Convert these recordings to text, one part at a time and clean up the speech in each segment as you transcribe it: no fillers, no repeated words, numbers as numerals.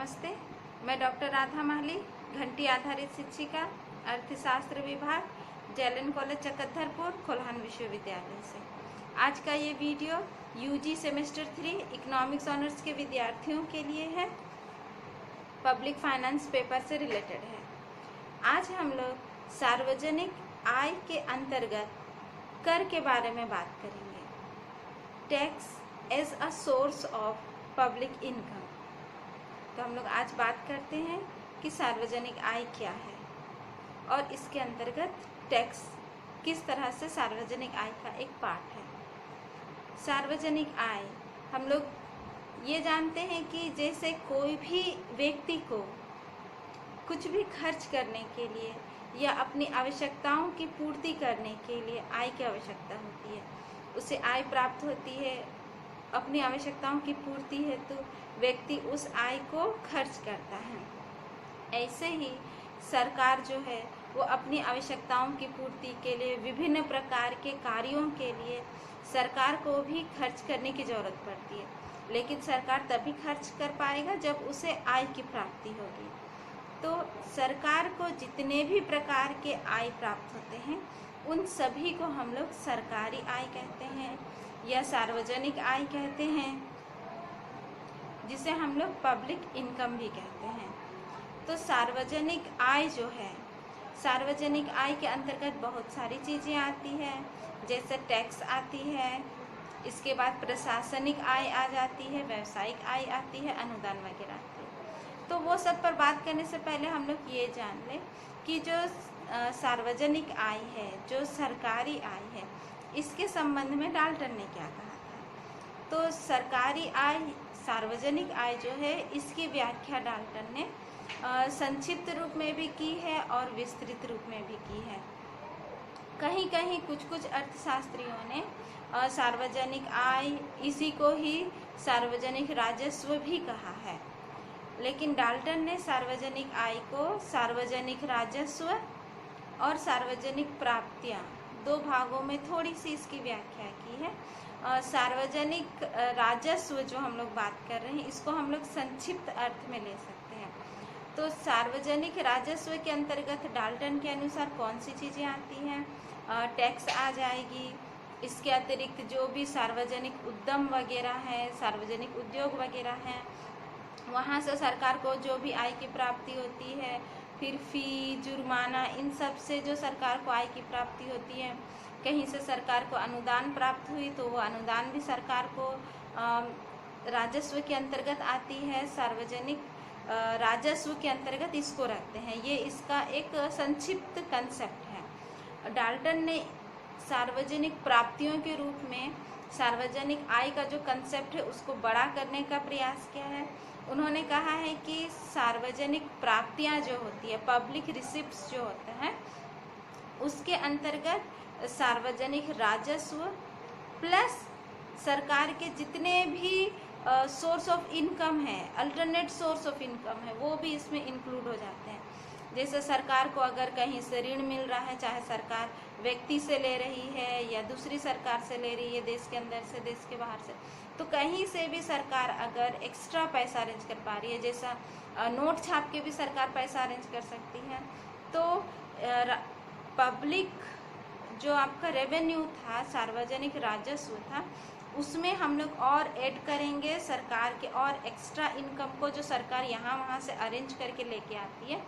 नमस्ते। मैं डॉक्टर राधा माली, घंटी आधारित शिक्षिका, अर्थशास्त्र विभाग, जैलन कॉलेज चकधरपुर, कोल्हान विश्वविद्यालय से। आज का ये video UG semester 3 economics honours के विद्यार्थियों के लिए है, पब्लिक फाइनेंस पेपर से रिलेटेड है। आज हम लोग सार्वजनिक आय के अंतर्गत कर के बारे में बात करेंगे। Tax as a source of public income. तो हम लोग आज बात करते हैं कि सार्वजनिक आय क्या है और इसके अंतर्गत टैक्स किस तरह से सार्वजनिक आय का एक पार्ट है। सार्वजनिक आय हम लोग ये जानते हैं कि जैसे कोई भी व्यक्ति को कुछ भी खर्च करने के लिए या अपनी आवश्यकताओं की पूर्ति करने के लिए आय की आवश्यकता होती है, उसे आय प्राप्त होती है। अपनी आवश्यकताओं की पूर्ति हेतु व्यक्ति उस आय को खर्च करता है। ऐसे ही सरकार जो है वो अपनी आवश्यकताओं की पूर्ति के लिए विभिन्न प्रकार के कार्यों के लिए सरकार को भी खर्च करने की ज़रूरत पड़ती है, लेकिन सरकार तभी खर्च कर पाएगा जब उसे आय की प्राप्ति होगी। तो सरकार को जितने भी प्रकार के आय प्राप्त होते हैं उन सभी को हम लोग सरकारी आय कहते हैं या सार्वजनिक आय कहते हैं, जिसे हम लोग पब्लिक इनकम भी कहते हैं। तो सार्वजनिक आय जो है, सार्वजनिक आय के अंतर्गत बहुत सारी चीज़ें आती है, जैसे टैक्स आती है, इसके बाद प्रशासनिक आय आ जाती है, व्यावसायिक आय आती है, अनुदान वगैरह आती है। तो वो सब पर बात करने से पहले हम लोग ये जान लें कि जो सार्वजनिक आय है, जो सरकारी आय है, इसके संबंध में डाल्टन ने क्या कहा था। तो सरकारी आय, सार्वजनिक आय जो है, इसकी व्याख्या डाल्टन ने संक्षिप्त रूप में भी की है और विस्तृत रूप में भी की है। कहीं कहीं कुछ अर्थशास्त्रियों ने सार्वजनिक आय इसी को ही सार्वजनिक राजस्व भी कहा है, लेकिन डाल्टन ने सार्वजनिक आय को सार्वजनिक राजस्व और सार्वजनिक प्राप्तियां दो भागों में थोड़ी सी इसकी व्याख्या की है। सार्वजनिक राजस्व जो हम लोग बात कर रहे हैं, इसको हम लोग संक्षिप्त अर्थ में ले सकते हैं। तो सार्वजनिक राजस्व के अंतर्गत डाल्टन के अनुसार कौन सी चीज़ें आती हैं? टैक्स आ जाएगी। इसके अतिरिक्त जो भी सार्वजनिक उद्यम वगैरह है, सार्वजनिक उद्योग वगैरह हैं, वहाँ से सरकार को जो भी आय की प्राप्ति होती है, फिर फी, जुर्माना, इन सब से जो सरकार को आय की प्राप्ति होती है। कहीं से सरकार को अनुदान प्राप्त हुई तो वो अनुदान भी सरकार को राजस्व के अंतर्गत आती है, सार्वजनिक राजस्व के अंतर्गत इसको रखते हैं। ये इसका एक संक्षिप्त कंसेप्ट है। डाल्टन ने सार्वजनिक प्राप्तियों के रूप में सार्वजनिक आय का जो कंसेप्ट है उसको बड़ा करने का प्रयास किया है। उन्होंने कहा है कि सार्वजनिक प्राप्तियां जो होती है, पब्लिक रिसिप्ट्स जो होता है, उसके अंतर्गत सार्वजनिक राजस्व प्लस सरकार के जितने भी सोर्स ऑफ इनकम है, अल्टरनेट सोर्स ऑफ इनकम है, वो भी इसमें इंक्लूड हो जाते हैं। जैसे सरकार को अगर कहीं से ऋण मिल रहा है, चाहे सरकार व्यक्ति से ले रही है या दूसरी सरकार से ले रही है, देश के अंदर से, देश के बाहर से, तो कहीं से भी सरकार अगर एक्स्ट्रा पैसा अरेंज कर पा रही है, जैसा नोट छाप के भी सरकार पैसा अरेंज कर सकती है, तो पब्लिक जो आपका रेवेन्यू था, सार्वजनिक राजस्व था, उसमें हम लोग और ऐड करेंगे सरकार के और एक्स्ट्रा इनकम को जो सरकार यहाँ वहाँ से अरेंज करके लेके आती है।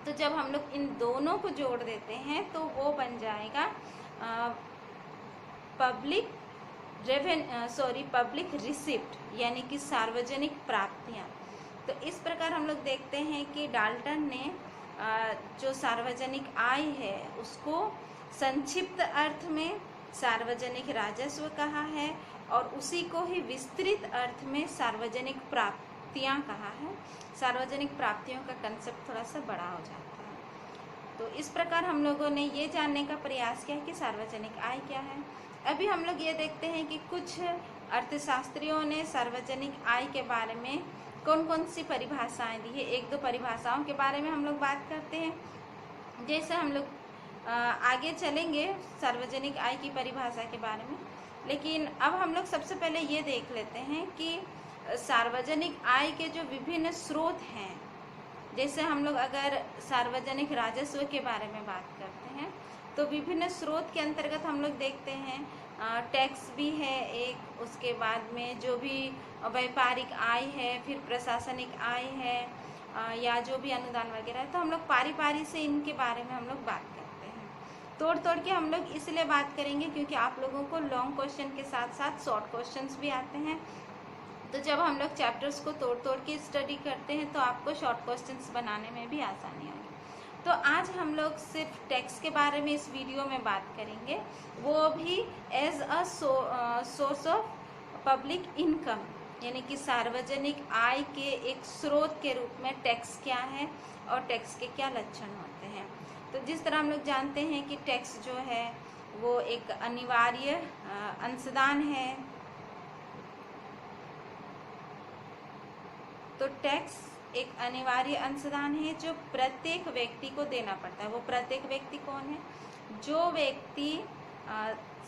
तो जब हम लोग इन दोनों को जोड़ देते हैं तो वो बन जाएगा पब्लिक रिसिप्ट, यानी कि सार्वजनिक प्राप्तियाँ। तो इस प्रकार हम लोग देखते हैं कि डाल्टन ने जो सार्वजनिक आय है उसको संक्षिप्त अर्थ में सार्वजनिक राजस्व कहा है और उसी को ही विस्तृत अर्थ में सार्वजनिक प्राप्तियां कहा है। सार्वजनिक प्राप्तियों का कंसेप्ट थोड़ा सा बड़ा हो जाता है। तो इस प्रकार हम लोगों ने ये जानने का प्रयास किया कि सार्वजनिक आय क्या है। अभी हम लोग ये देखते हैं कि कुछ अर्थशास्त्रियों ने सार्वजनिक आय के बारे में कौन कौन सी परिभाषाएं दी है। एक दो परिभाषाओं के बारे में हम लोग बात करते हैं। जैसे हम लोग आगे चलेंगे सार्वजनिक आय की परिभाषा के बारे में, लेकिन अब हम लोग सबसे पहले ये देख लेते हैं कि सार्वजनिक आय के जो विभिन्न स्रोत हैं, जैसे हम लोग अगर सार्वजनिक राजस्व के बारे में बात करते हैं तो विभिन्न स्रोत के अंतर्गत हम लोग देखते हैं टैक्स भी है एक, उसके बाद में जो भी व्यापारिक आय है, फिर प्रशासनिक आय है, या जो भी अनुदान वगैरह है। तो हम लोग पारी पारी से इनके बारे में हम लोग बात करते हैं। तोड़ तोड़ के हम लोग इसलिए बात करेंगे क्योंकि आप लोगों को लॉन्ग क्वेश्चन के साथ साथ शॉर्ट क्वेश्चंस भी आते हैं। तो जब हम लोग चैप्टर्स को तोड़ तोड़ के स्टडी करते हैं तो आपको शॉर्ट क्वेश्चंस बनाने में भी आसानी होगी। तो आज हम लोग सिर्फ टैक्स के बारे में इस वीडियो में बात करेंगे, वो भी as a source of public income, यानी कि सार्वजनिक आय के एक स्रोत के रूप में टैक्स क्या है और टैक्स के क्या लक्षण होते हैं। तो जिस तरह हम लोग जानते हैं कि टैक्स जो है वो एक अनिवार्य अंशदान है। तो टैक्स एक अनिवार्य अंशदान है जो प्रत्येक व्यक्ति को देना पड़ता है। वो प्रत्येक व्यक्ति कौन है? जो व्यक्ति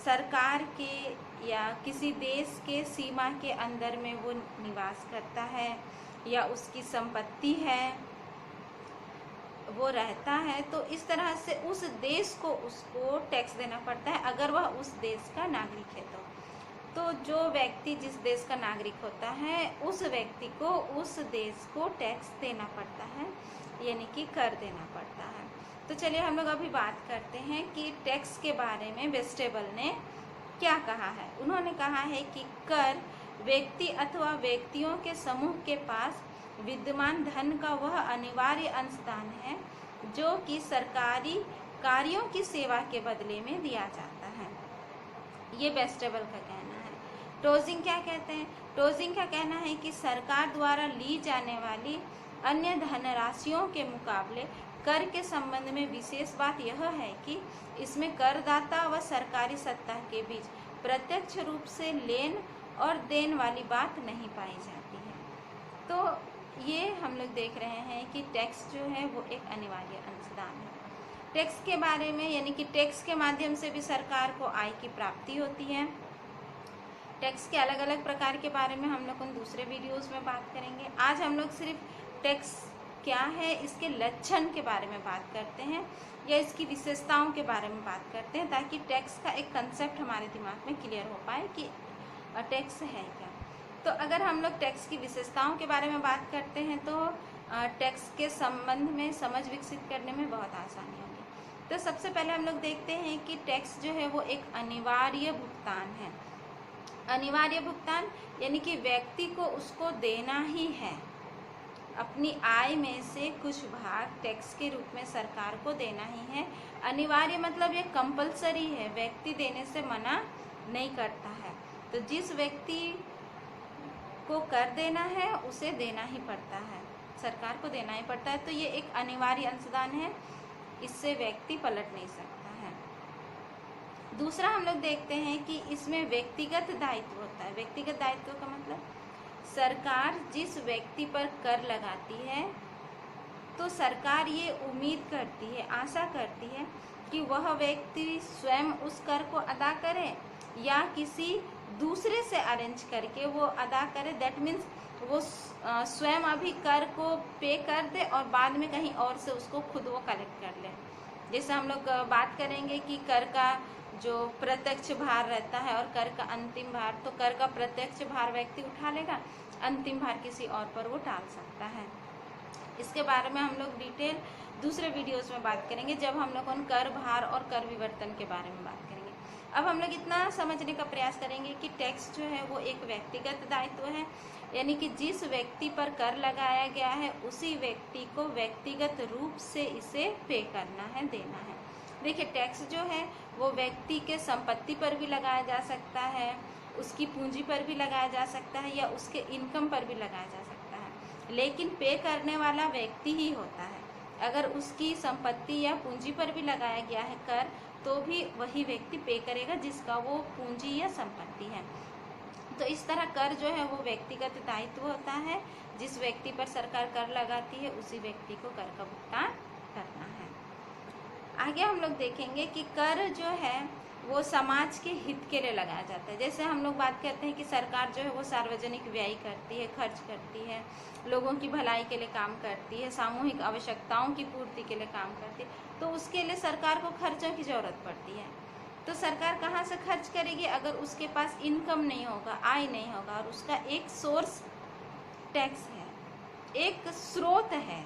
सरकार के या किसी देश के सीमा के अंदर में वो निवास करता है या उसकी संपत्ति है, वो रहता है, तो इस तरह से उस देश को उसको टैक्स देना पड़ता है अगर वह उस देश का नागरिक है। तो जो व्यक्ति जिस देश का नागरिक होता है उस व्यक्ति को उस देश को टैक्स देना पड़ता है, यानी कि कर देना पड़ता है। तो चलिए हम लोग अभी बात करते हैं कि टैक्स के बारे में वेस्टेबल ने क्या कहा है। उन्होंने कहा है कि कर व्यक्ति अथवा व्यक्तियों के समूह के पास विद्यमान धन का वह अनिवार्य अंशदान है जो कि सरकारी कार्यों की सेवा के बदले में दिया जाता है। ये वेस्टेबल का कहना है। टोजिंग क्या कहते हैं? टोजिंग का कहना है कि सरकार द्वारा ली जाने वाली अन्य धनराशियों के मुकाबले कर के संबंध में विशेष बात यह है कि इसमें करदाता व सरकारी सत्ता के बीच प्रत्यक्ष रूप से लेन और देन वाली बात नहीं पाई जाती है। तो ये हम लोग देख रहे हैं कि टैक्स जो है वो एक अनिवार्य अंशदान है। टैक्स के बारे में, यानी कि टैक्स के माध्यम से भी सरकार को आय की प्राप्ति होती है। टैक्स के अलग अलग प्रकार के बारे में हम लोग उन दूसरे वीडियोस में बात करेंगे। आज हम लोग सिर्फ टैक्स क्या है इसके लक्षण के बारे में बात करते हैं या इसकी विशेषताओं के बारे में बात करते हैं, ताकि टैक्स का एक कंसेप्ट हमारे दिमाग में क्लियर हो पाए कि टैक्स है क्या। तो अगर हम लोग टैक्स की विशेषताओं के बारे में बात करते हैं तो टैक्स के संबंध में समझ विकसित करने में बहुत आसानी होगी। तो सबसे पहले हम लोग देखते हैं कि टैक्स जो है वो एक अनिवार्य भुगतान है। अनिवार्य भुगतान यानी कि व्यक्ति को उसको देना ही है, अपनी आय में से कुछ भाग टैक्स के रूप में सरकार को देना ही है। अनिवार्य मतलब ये कंपलसरी है, व्यक्ति देने से मना नहीं करता है। तो जिस व्यक्ति को कर देना है उसे देना ही पड़ता है, सरकार को देना ही पड़ता है। तो ये एक अनिवार्य अंशदान है, इससे व्यक्ति पलट नहीं सकता है। दूसरा हम लोग देखते हैं कि इसमें व्यक्तिगत दायित्व होता है। व्यक्तिगत दायित्व का मतलब सरकार जिस व्यक्ति पर कर लगाती है तो सरकार ये उम्मीद करती है, आशा करती है कि वह व्यक्ति स्वयं उस कर को अदा करे या किसी दूसरे से अरेंज करके वो अदा करे। दैट मीन्स वो स्वयं अभी कर को पे कर दे और बाद में कहीं और से उसको खुद वो कलेक्ट कर ले। जैसे हम लोग बात करेंगे कि कर का जो प्रत्यक्ष भार रहता है और कर का अंतिम भार, तो कर का प्रत्यक्ष भार व्यक्ति उठा लेगा, अंतिम भार किसी और पर वो टाल सकता है। इसके बारे में हम लोग डिटेल दूसरे वीडियोस में बात करेंगे जब हम लोग उन कर भार और कर विवर्तन के बारे में बात करेंगे। अब हम लोग इतना समझने का प्रयास करेंगे कि टैक्स जो है वो एक व्यक्तिगत दायित्व है, यानी कि जिस व्यक्ति पर कर लगाया गया है उसी व्यक्ति को व्यक्तिगत रूप से इसे पे करना है, देना है। देखिए टैक्स जो है वो व्यक्ति के संपत्ति पर भी लगाया जा सकता है, उसकी पूंजी पर भी लगाया जा सकता है या उसके इनकम पर भी लगाया जा सकता है, लेकिन पे करने वाला व्यक्ति ही होता है। अगर उसकी संपत्ति या पूंजी पर भी लगाया गया है कर, तो भी वही व्यक्ति पे करेगा जिसका वो पूंजी या संपत्ति है। तो इस तरह कर जो है वो व्यक्तिगत दायित्व होता है, जिस व्यक्ति पर सरकार कर लगाती है उसी व्यक्ति को कर का भुगतान करना है। आगे हम लोग देखेंगे कि कर जो है वो समाज के हित के लिए लगाया जाता है। जैसे हम लोग बात करते हैं कि सरकार जो है वो सार्वजनिक व्यय करती है, खर्च करती है, लोगों की भलाई के लिए काम करती है, सामूहिक आवश्यकताओं की पूर्ति के लिए काम करती है, तो उसके लिए सरकार को खर्चों की ज़रूरत पड़ती है। तो सरकार कहाँ से खर्च करेगी? अगर उसके पास इनकम नहीं होगा, आय नहीं होगा, और उसका एक सोर्स टैक्स है, एक स्रोत है,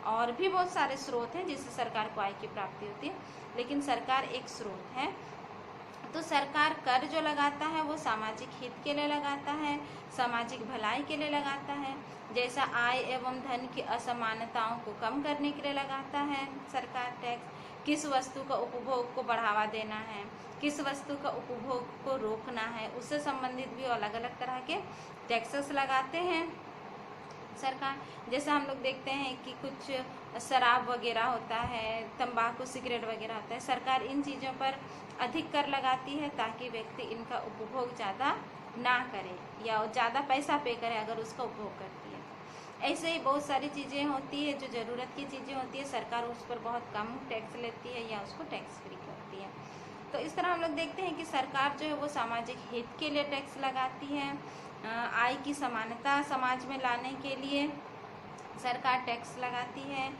और भी बहुत सारे स्रोत हैं जिससे सरकार को आय की प्राप्ति होती है, लेकिन सरकार एक स्रोत है। तो सरकार कर जो लगाता है वो सामाजिक हित के लिए लगाता है, सामाजिक भलाई के लिए लगाता है। जैसा आय एवं धन की असमानताओं को कम करने के लिए लगाता है सरकार टैक्स, किस वस्तु का उपभोग को बढ़ावा देना है, किस वस्तु का उपभोग को रोकना है, उससे संबंधित भी अलग अलग तरह के टैक्सेस लगाते हैं सरकार। जैसे हम लोग देखते हैं कि कुछ शराब वगैरह होता है, तंबाकू, सिगरेट वगैरह होता है, सरकार इन चीज़ों पर अधिक कर लगाती है ताकि व्यक्ति इनका उपभोग ज़्यादा ना करे या ज़्यादा पैसा पे करे अगर उसका उपभोग करती है। ऐसे ही बहुत सारी चीज़ें होती है जो ज़रूरत की चीज़ें होती है, सरकार उस पर बहुत कम टैक्स लेती है या उसको टैक्स फ्री करती है। तो इस तरह हम लोग देखते हैं कि सरकार जो है वो सामाजिक हित के लिए टैक्स लगाती है। आय की समानता समाज में लाने के लिए सरकार टैक्स लगाती है।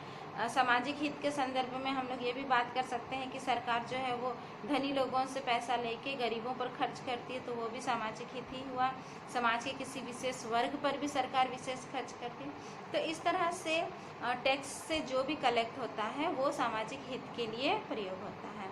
सामाजिक हित के संदर्भ में हम लोग ये भी बात कर सकते हैं कि सरकार जो है वो धनी लोगों से पैसा लेके गरीबों पर खर्च करती है, तो वो भी सामाजिक हित ही हुआ। समाज के किसी विशेष वर्ग पर भी सरकार विशेष खर्च करती है। तो इस तरह से टैक्स से जो भी कलेक्ट होता है वो सामाजिक हित के लिए प्रयोग होता है।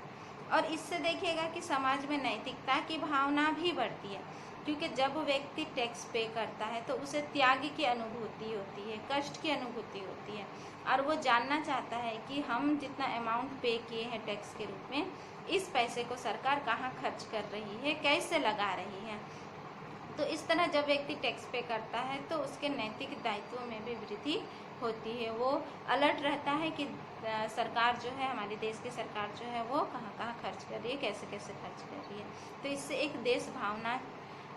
और इससे देखिएगा कि समाज में नैतिकता की भावना भी बढ़ती है, क्योंकि जब व्यक्ति टैक्स पे करता है तो उसे त्याग की अनुभूति होती है, कष्ट की अनुभूति होती है, और वो जानना चाहता है कि हम जितना अमाउंट पे किए हैं टैक्स के रूप में, इस पैसे को सरकार कहाँ खर्च कर रही है, कैसे लगा रही है। तो इस तरह जब व्यक्ति टैक्स पे करता है तो उसके नैतिक दायित्वों में भी वृद्धि होती है। वो अलर्ट रहता है कि सरकार जो है, हमारे देश की सरकार जो है वो कहाँ कहाँ खर्च कर रही है, कैसे कैसे खर्च कर रही है। तो इससे एक देश भावना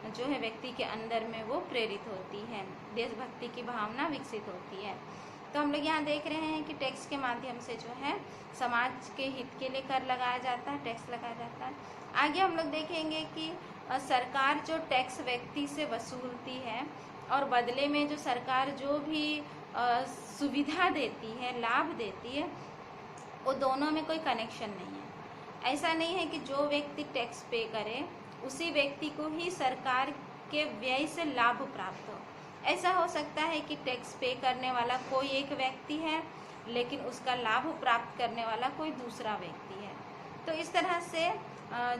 जो है व्यक्ति के अंदर में वो प्रेरित होती है, देशभक्ति की भावना विकसित होती है। तो हम लोग यहाँ देख रहे हैं कि टैक्स के माध्यम से जो है समाज के हित के लिए कर लगाया जाता है, टैक्स लगाया जाता है। आगे हम लोग देखेंगे कि सरकार जो टैक्स व्यक्ति से वसूलती है और बदले में जो सरकार जो भी सुविधा देती है, लाभ देती है, वो दोनों में कोई कनेक्शन नहीं है। ऐसा नहीं है कि जो व्यक्ति टैक्स पे करे उसी व्यक्ति को ही सरकार के व्यय से लाभ प्राप्त हो। ऐसा हो सकता है कि टैक्स पे करने वाला कोई एक व्यक्ति है लेकिन उसका लाभ प्राप्त करने वाला कोई दूसरा व्यक्ति है। तो इस तरह से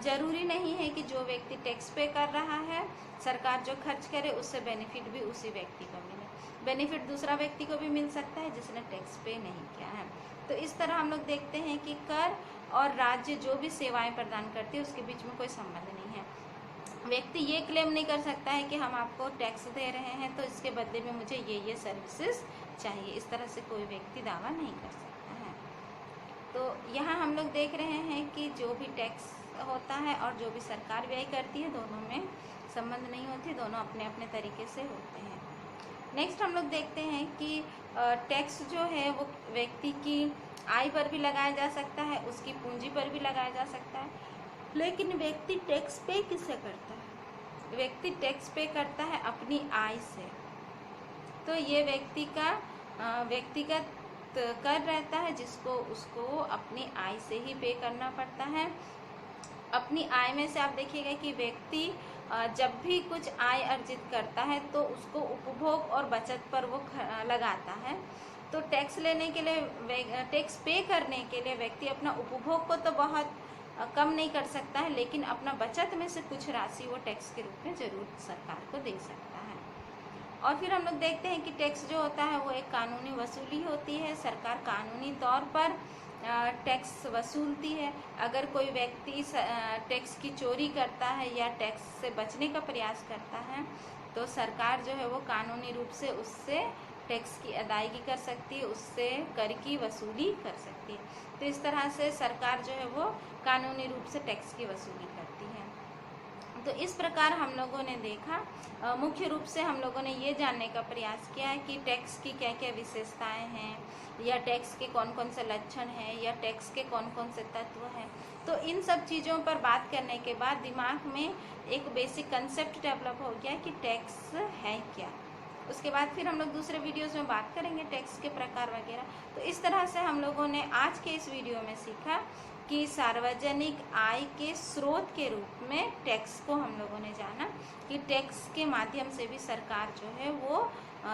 ज़रूरी नहीं है कि जो व्यक्ति टैक्स पे कर रहा है, सरकार जो खर्च करे उससे बेनिफिट भी उसी व्यक्ति को मिले। बेनिफिट दूसरा व्यक्ति को भी मिल सकता है जिसने टैक्स पे नहीं किया है। तो इस तरह हम लोग देखते हैं कि कर और राज्य जो भी सेवाएं प्रदान करती है उसके बीच में कोई संबंध नहीं है। व्यक्ति ये क्लेम नहीं कर सकता है कि हम आपको टैक्स दे रहे हैं तो इसके बदले में मुझे ये सर्विसेज चाहिए, इस तरह से कोई व्यक्ति दावा नहीं कर सकता है। तो यहाँ हम लोग देख रहे हैं कि जो भी टैक्स होता है और जो भी सरकार व्यय करती है दोनों में संबंध नहीं होती, दोनों अपने अपने तरीके से होते हैं। नेक्स्ट हम लोग देखते हैं कि टैक्स जो है वो व्यक्ति की आय पर भी लगाया जा सकता है, उसकी पूंजी पर भी लगाया जा सकता है, लेकिन व्यक्ति टैक्स पे किससे करता है? व्यक्ति टैक्स पे करता है अपनी आय से। तो ये व्यक्ति का व्यक्तिगत कर रहता है जिसको उसको अपनी आय से ही पे करना पड़ता है। अपनी आय में से आप देखिएगा कि व्यक्ति जब भी कुछ आय अर्जित करता है तो उसको उपभोग और बचत पर वो लगाता है। तो टैक्स लेने के लिए, टैक्स पे करने के लिए व्यक्ति अपना उपभोग को तो बहुत कम नहीं कर सकता है, लेकिन अपना बचत में से कुछ राशि वो टैक्स के रूप में ज़रूर सरकार को दे सकता है। और फिर हम लोग देखते हैं कि टैक्स जो होता है वो एक कानूनी वसूली होती है। सरकार कानूनी तौर पर टैक्स वसूलती है। अगर कोई व्यक्ति टैक्स की चोरी करता है या टैक्स से बचने का प्रयास करता है तो सरकार जो है वो कानूनी रूप से उससे टैक्स की अदायगी कर सकती है, उससे कर की वसूली कर सकती है। तो इस तरह से सरकार जो है वो कानूनी रूप से टैक्स की वसूली करती है। तो इस प्रकार हम लोगों ने देखा, मुख्य रूप से हम लोगों ने ये जानने का प्रयास किया है कि टैक्स की क्या क्या विशेषताएं हैं, या टैक्स के कौन कौन से लक्षण हैं, या टैक्स के कौन कौन से तत्व हैं। तो इन सब चीज़ों पर बात करने के बाद दिमाग में एक बेसिक कंसेप्ट डेवलप हो गया कि टैक्स है क्या। उसके बाद फिर हम लोग दूसरे वीडियोस में बात करेंगे टैक्स के प्रकार वगैरह। तो इस तरह से हम लोगों ने आज के इस वीडियो में सीखा कि सार्वजनिक आय के स्रोत के रूप में टैक्स को हम लोगों ने जाना कि टैक्स के माध्यम से भी सरकार जो है वो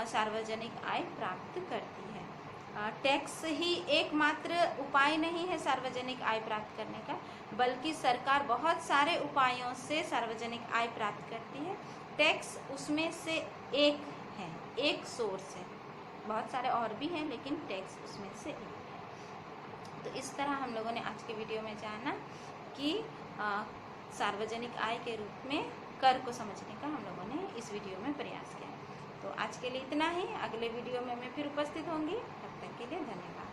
सार्वजनिक आय प्राप्त करती है। टैक्स ही एकमात्र उपाय नहीं है सार्वजनिक आय प्राप्त करने का, बल्कि सरकार बहुत सारे उपायों से सार्वजनिक आय प्राप्त करती है। टैक्स उसमें से एक है, एक सोर्स है, बहुत सारे और भी हैं लेकिन टैक्स उसमें से एक है। तो इस तरह हम लोगों ने आज के वीडियो में जाना कि सार्वजनिक आय के रूप में कर को समझने का हम लोगों ने इस वीडियो में प्रयास किया। तो आज के लिए इतना ही, अगले वीडियो में मैं फिर उपस्थित होंगी। तब तक के लिए धन्यवाद।